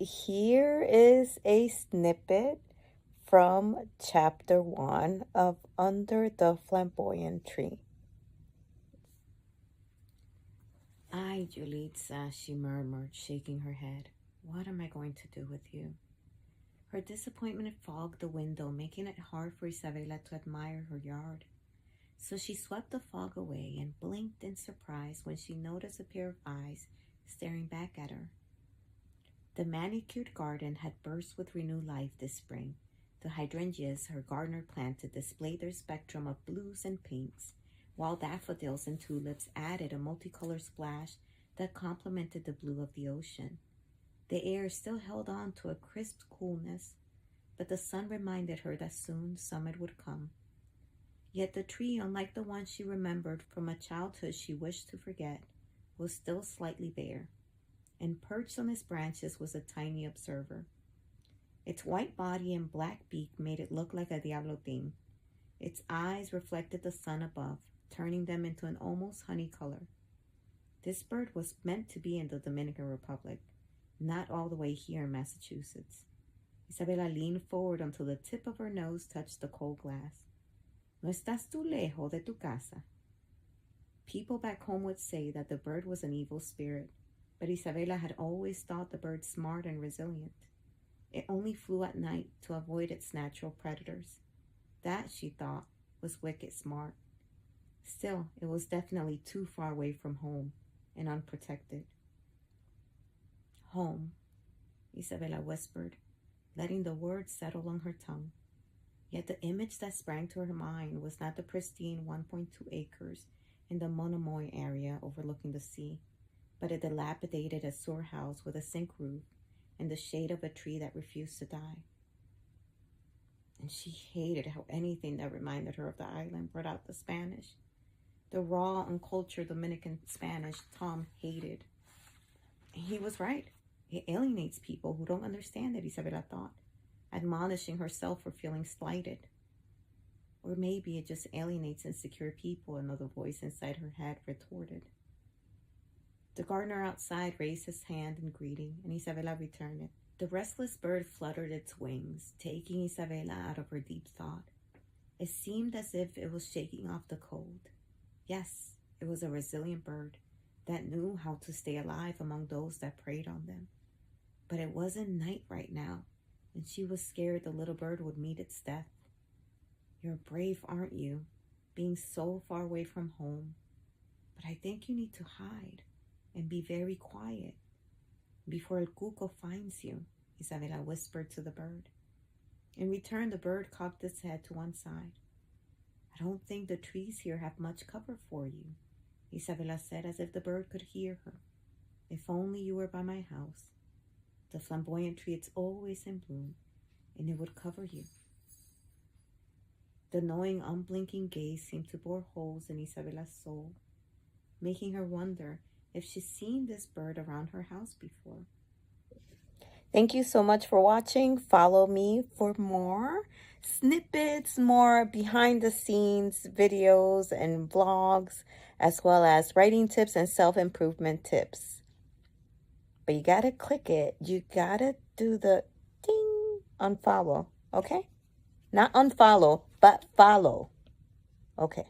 here is a snippet from chapter 1 of Under the Flamboyant Tree. "Ay, Julitza," she murmured, shaking her head. "What am I going to do with you?" Her disappointment fogged the window, making it hard for Isabella to admire her yard. So she swept the fog away and blinked in surprise when she noticed a pair of eyes staring back at her. The manicured garden had burst with renewed life this spring. The hydrangeas her gardener planted displayed their spectrum of blues and pinks, while daffodils and tulips added a multicolored splash that complemented the blue of the ocean. The air still held on to a crisp coolness, but the sun reminded her that soon summer would come. Yet the tree, unlike the one she remembered from a childhood she wished to forget, was still slightly bare, and perched on its branches was a tiny observer. Its white body and black beak made it look like a Diablotin. Its eyes reflected the sun above, turning them into an almost honey color. This bird was meant to be in the Dominican Republic, not all the way here in Massachusetts. Isabella leaned forward until the tip of her nose touched the cold glass. "No estás tú lejos de tu casa?" People back home would say that the bird was an evil spirit, but Isabella had always thought the bird smart and resilient. It only flew at night to avoid its natural predators. That, she thought, was wicked smart. Still, it was definitely too far away from home and unprotected. "Home," Isabella whispered, letting the words settle on her tongue. Yet the image that sprang to her mind was not the pristine 1.2 acres in the Monomoy area overlooking the sea, but a dilapidated azure house with a zinc roof and the shade of a tree that refused to die. And she hated how anything that reminded her of the island brought out the Spanish. The raw, uncultured Dominican Spanish Tom hated. And he was right. It alienates people who don't understand it, Isabella thought, admonishing herself for feeling slighted. Or maybe it just alienates insecure people, another voice inside her head retorted. The gardener outside raised his hand in greeting, and Isabella returned it. The restless bird fluttered its wings, taking Isabella out of her deep thought. It seemed as if it was shaking off the cold. Yes, it was a resilient bird that knew how to stay alive among those that preyed on them. But it wasn't night right now, and she was scared the little bird would meet its death. "You're brave, aren't you, being so far away from home? But I think you need to hide and be very quiet before El Cuco finds you," Isabella whispered to the bird. In return, the bird cocked its head to one side. "I don't think the trees here have much cover for you," Isabella said, as if the bird could hear her. "If only you were by my house. The flamboyant tree is always in bloom, and it would cover you." The knowing, unblinking gaze seemed to bore holes in Isabella's soul, making her wonder if she's seen this bird around her house before. Thank you so much for watching. Follow me for more snippets, more behind the scenes videos and vlogs, as well as writing tips and self-improvement tips. But you gotta click it. You gotta do the ding, unfollow, okay? Not unfollow, but follow. Okay.